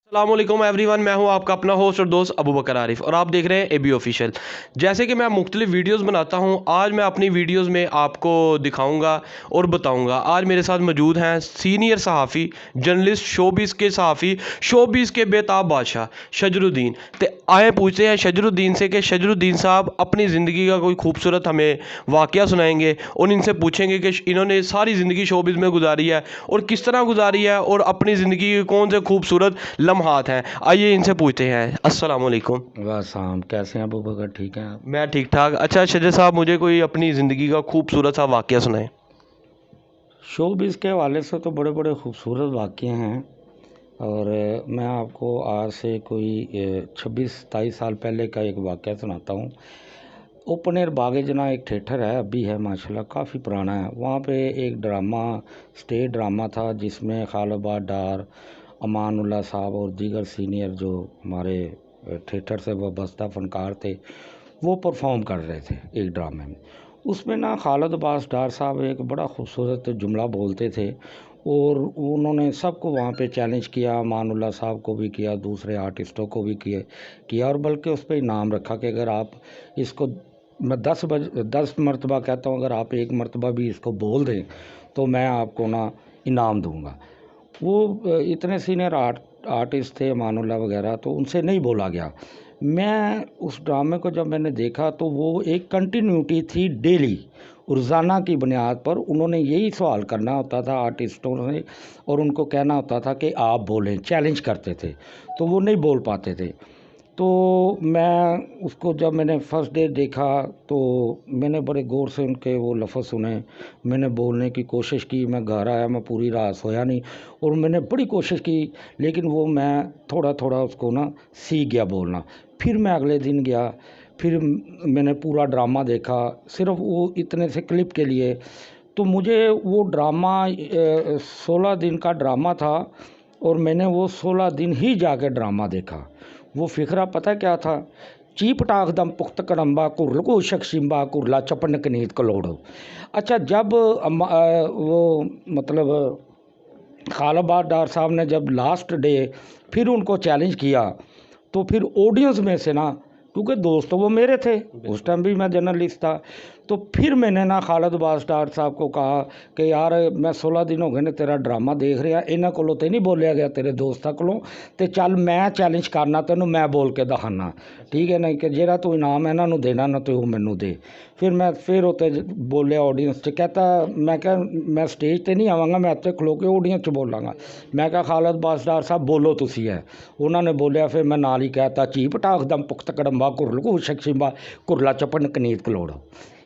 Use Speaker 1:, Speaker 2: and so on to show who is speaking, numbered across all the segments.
Speaker 1: अस्सलाम वालेकुम एवरीवन, मैं हूं आपका अपना होस्ट और दोस्त अबू बकर आरिफ और आप देख रहे हैं एबी ऑफिशियल। जैसे कि मैं मुख्तलिफ वीडियोस बनाता हूं, आज मैं अपनी वीडियोस में आपको दिखाऊंगा और बताऊंगा। आज मेरे साथ मौजूद हैं सीनियर सहाफ़ी, जर्नलिस्ट, शोबिस के सहाफ़ी, शोबिस के बेताब बादशाह शजरुद्दीन। तो आए पूछते हैं शजरुद्दीन से कि शजरुद्दीन साहब अपनी ज़िंदगी का कोई खूबसूरत हमें वाक़या सुनाएंगे और इनसे पूछेंगे कि इन्होंने सारी ज़िंदगी शोबिस में गुजारी है और किस तरह गुजारी है और अपनी ज़िंदगी के कौन से खूबसूरत लम्हात हैं। आइए इनसे पूछते हैं। अस्सलाम वालेकुम।
Speaker 2: वाह साहब, कैसे हैं अबू बकर? ठीक हैं आप?
Speaker 1: मैं ठीक ठाक। अच्छा शजर साहब, मुझे कोई अपनी ज़िंदगी का खूबसूरत सा वाक़या सुनाएं।
Speaker 2: शोबिज़ के हवाले से तो बड़े बड़े खूबसूरत वाक़ये हैं। और मैं आपको आज से कोई 26-27 साल पहले का एक वाक़या सुनाता हूँ। ओपन एयर बाग जना एक थिएटर है, अभी है माशाल्लाह, काफ़ी पुराना है। वहाँ पे एक ड्रामा, स्टेज ड्रामा था जिसमें खालिद डार, अमानुल्लाह साहब और दीगर सीनियर जो हमारे थिएटर से वाबस्ता फ़नकार थे वो परफॉर्म कर रहे थे एक ड्रामे में। उसमें ना खालिद डार साहब एक बड़ा खूबसूरत जुमला बोलते थे और उन्होंने सबको वहाँ पे चैलेंज किया, अमानुल्लाह साहब को भी किया, दूसरे आर्टिस्टों को भी किया और बल्कि उस पर इनाम रखा कि अगर आप इसको, मैं 10 मरतबा कहता हूँ, अगर आप एक मरतबा भी इसको बोल दें तो मैं आपको ना इनाम दूंगा। वो इतने सीनियर आर्टिस्ट थे अमानुल्लाह वगैरह, तो उनसे नहीं बोला गया। मैं उस ड्रामे को जब मैंने देखा तो वो एक कंटिन्यूटी थी, डेली रोज़ाना की बुनियाद पर उन्होंने यही सवाल करना होता था आर्टिस्टों ने और उनको कहना होता था कि आप बोलें, चैलेंज करते थे तो वो नहीं बोल पाते थे। तो मैं उसको जब मैंने फर्स्ट डे देखा तो मैंने बड़े गौर से उनके वो लफ्ज़ सुने। मैंने बोलने की कोशिश की, मैं घर आया, मैं पूरी रात सोया नहीं और मैंने बड़ी कोशिश की, लेकिन वो मैं थोड़ा थोड़ा उसको ना सीख गया बोलना। फिर मैं अगले दिन गया, फिर मैंने पूरा ड्रामा देखा सिर्फ वो इतने से क्लिप के लिए। तो मुझे वो ड्रामा 16 दिन का ड्रामा था और मैंने वो 16 दिन ही जाके ड्रामा देखा। वो फ़िक्रा पता क्या था? चीप टाक दम पुख्त कड़म्बा कुर्ल को शख्सिम्बा कुर्ला चपन कनीत कलोड़ो। अच्छा, जब वो मतलब खालिद डार साहब ने जब लास्ट डे फिर उनको चैलेंज किया तो फिर ऑडियंस में से ना, क्योंकि दोस्त तो वो मेरे थे, उस टाइम भी मैं जर्नलिस्ट था, तो फिर मैंने ना खालिद डार साहब को कहा कि यार मैं 16 दिन हो गए ने तेरा ड्रामा देख रहा, इन्हों को तो नहीं बोलिया गया तेरे दोस्तों को, तो चल मैं चैलेंज करना तेन, मैं बोल के दिखाना, ठीक है? नहीं कि जेड़ा तू इनाम इन्हों देना ना तो मैनू दे। फिर उत्ते बोलिया ऑडियंस च, कहता मैं क्या मैं स्टेज पर नहीं आवांगा, मैं उत्ते खलो के ऑडियंस च बोलांगा। मैं क्या खालिद डार साहब बोलो तुसी है। उन्होंने बोलिया, फिर मैं नाल ही कहता चीप टाक दम पुख्त कड़म्बा कुरल को शख्सिम्बा कुरला चपन कनीत कलोड़।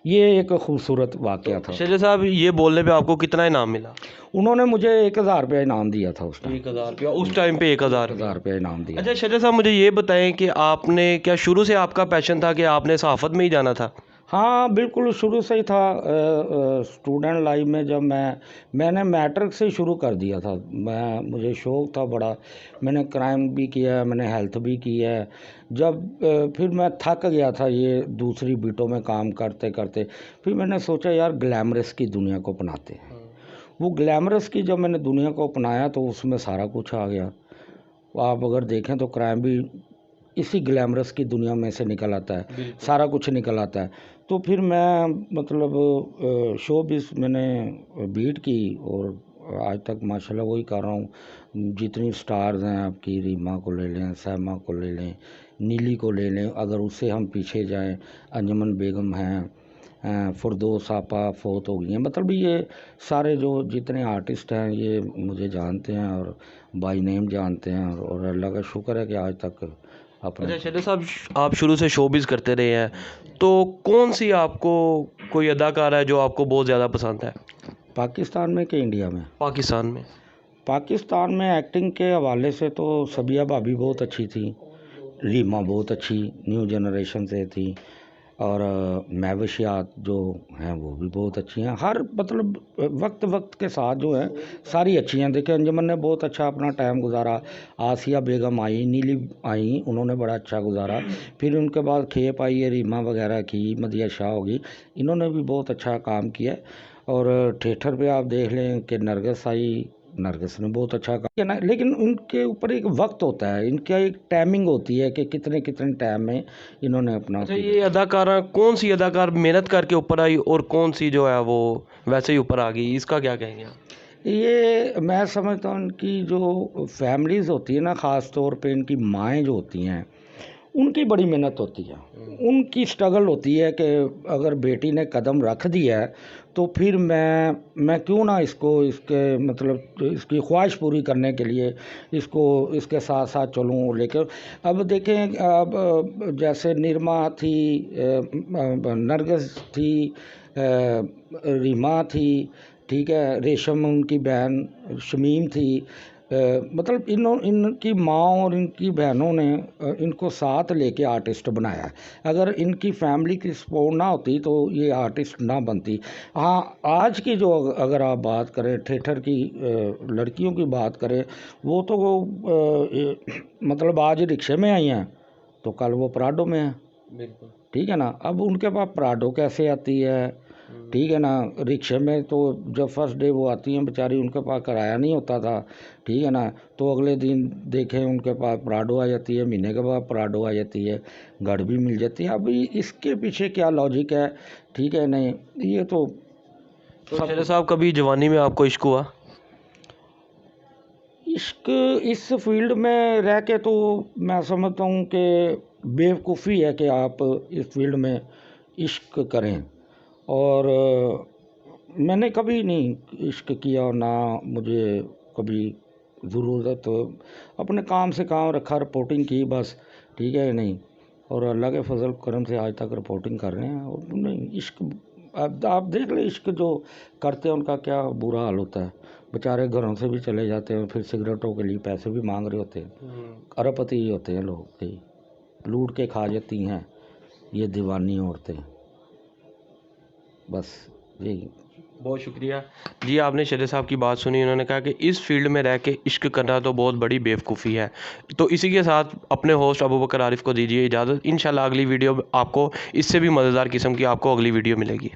Speaker 2: ये एक खूबसूरत वाक़या था।
Speaker 1: शजर साहब, ये बोलने पे आपको कितना इनाम मिला?
Speaker 2: उन्होंने मुझे 1000 रुपया इनाम दिया था उस टाइम।
Speaker 1: 1000 रुपया उस टाइम पे? 1000
Speaker 2: 1000 रुपया इनाम दिया।
Speaker 1: अच्छा शजर साहब, मुझे ये बताएं कि आपने क्या शुरू से आपका पैशन था कि आपने सहाफ़त में ही जाना था?
Speaker 2: हाँ बिल्कुल, शुरू से ही था। स्टूडेंट लाइफ में जब मैंने मैट्रिक से शुरू कर दिया था। मुझे शौक़ था बड़ा, मैंने क्राइम भी किया है, मैंने हेल्थ भी की है। जब फिर मैं थक गया था ये दूसरी बीटों में काम करते करते, फिर मैंने सोचा यार ग्लैमरस की दुनिया को अपनाते हैं। वो ग्लैमरस की जब मैंने दुनिया को अपनाया तो उसमें सारा कुछ आ गया। आप अगर देखें तो क्राइम भी इसी ग्लैमरस की दुनिया में से निकल आता है, सारा कुछ निकल आता है। तो फिर मैं मतलब शोबिज़ मैंने बीट की और आज तक माशाल्लाह वही कर रहा हूँ। जितनी स्टार्स हैं आपकी, रीमा को ले लें, सैमा को ले लें, नीली को ले लें, अगर उससे हम पीछे जाएं, अंजुमन बेगम हैं, फ़िरदौस आपा फ़ौत हो गई हैं। मतलब ये सारे जो जितने आर्टिस्ट हैं ये मुझे जानते हैं और बाय नेम जानते हैं और अल्लाह का शुक्र है कि आज तक अपने।
Speaker 1: अच्छा शजर साहब, आप शुरू से शोबिज़ करते रहे हैं, तो कौन सी आपको कोई अदाकार है जो आपको बहुत ज़्यादा पसंद है?
Speaker 2: पाकिस्तान में कि इंडिया में?
Speaker 1: पाकिस्तान में।
Speaker 2: पाकिस्तान में एक्टिंग के हवाले से तो सबिया भाभी बहुत अच्छी थी, रीमा बहुत अच्छी न्यू जनरेशन से थी और महविशियात जो हैं वो भी बहुत अच्छी हैं। हर मतलब वक्त वक्त के साथ जो है सारी अच्छी हैं। देखिए अंजुमन ने बहुत अच्छा अपना टाइम गुजारा, आसिया बेगम आई, नीली आई, उन्होंने बड़ा अच्छा गुजारा। फिर उनके बाद खेप आई है रीमा वगैरह की, मदिया शाह होगी, इन्होंने भी बहुत अच्छा काम किया। और थिएटर पे आप देख लें कि नरगिस आई, नरगिस ने बहुत अच्छा काम ना, लेकिन उनके ऊपर एक वक्त होता है, इनका एक टाइमिंग होती है कि कितने कितने टाइम में इन्होंने अपना
Speaker 1: अच्छा, ये अदाकारा कौन सी अदाकार मेहनत करके ऊपर आई और कौन सी जो है वो वैसे ही ऊपर आ गई, इसका क्या कहेंगे आप?
Speaker 2: ये मैं समझता हूँ इनकी जो फैमिलीज़ होती है ना, ख़ास तौर पे इनकी माएँ जो होती हैं, उनकी बड़ी मेहनत होती है। उनकी स्ट्रगल होती है कि अगर बेटी ने कदम रख दिया है तो फिर मैं क्यों ना इसको इसके मतलब इसकी ख्वाहिश पूरी करने के लिए इसको इसके साथ साथ चलूँ। लेकिन अब देखें, अब जैसे निरमा थी, नरगिस थी, रीमा थी, ठीक है, रेशम उनकी बहन शमीम थी, मतलब इनकी माँ और इनकी बहनों ने इनको साथ लेके आर्टिस्ट बनाया है। अगर इनकी फैमिली की सपोर्ट ना होती तो ये आर्टिस्ट ना बनती। हाँ, आज की जो अगर आप बात करें थिएटर की, लड़कियों की बात करें, वो तो मतलब आज रिक्शे में आई हैं तो कल वो प्राडो में है,
Speaker 1: बिल्कुल।
Speaker 2: ठीक है ना। अब उनके पास प्राडो कैसे आती है, ठीक है ना। रिक्शे में तो जब फर्स्ट डे वो आती हैं बेचारी, उनके पास किराया नहीं होता था, ठीक है ना। तो अगले दिन देखें उनके पास प्राडो आ जाती है, महीने के बाद प्राडो आ जाती है, गाड़ी भी मिल जाती है। अभी इसके पीछे क्या लॉजिक है, ठीक है नहीं, ये तो
Speaker 1: शेर साहब, कभी जवानी में आपको इश्क हुआ?
Speaker 2: इश्क इस फील्ड में रह के तो मैं समझता हूँ कि बेवकूफ़ी है कि आप इस फील्ड में इश्क करें। और मैंने कभी नहीं इश्क किया और ना मुझे कभी ज़रूरत, अपने काम से काम रखा, रिपोर्टिंग की बस, ठीक है नहीं। और अल्लाह के फजल करम से आज तक रिपोर्टिंग कर रहे हैं। और नहीं इश्क, अब आप देख लें इश्क जो करते हैं उनका क्या बुरा हाल होता है, बेचारे घरों से भी चले जाते हैं, फिर सिगरेटों के लिए पैसे भी मांग रहे होते हैं। अरबपति ही होते हैं लोग कि लूट के खा जाती हैं ये दीवानी औरतें, बस यही।
Speaker 1: बहुत शुक्रिया जी, आपने शेर साहब की बात सुनी। उन्होंने कहा कि इस फील्ड में रह के इश्क करना तो बहुत बड़ी बेवकूफ़ी है। तो इसी के साथ अपने होस्ट अबू बकर आरिफ को दीजिए इजाज़त। इंशाल्लाह अगली वीडियो आपको इससे भी मज़ेदार किस्म की आपको अगली वीडियो मिलेगी।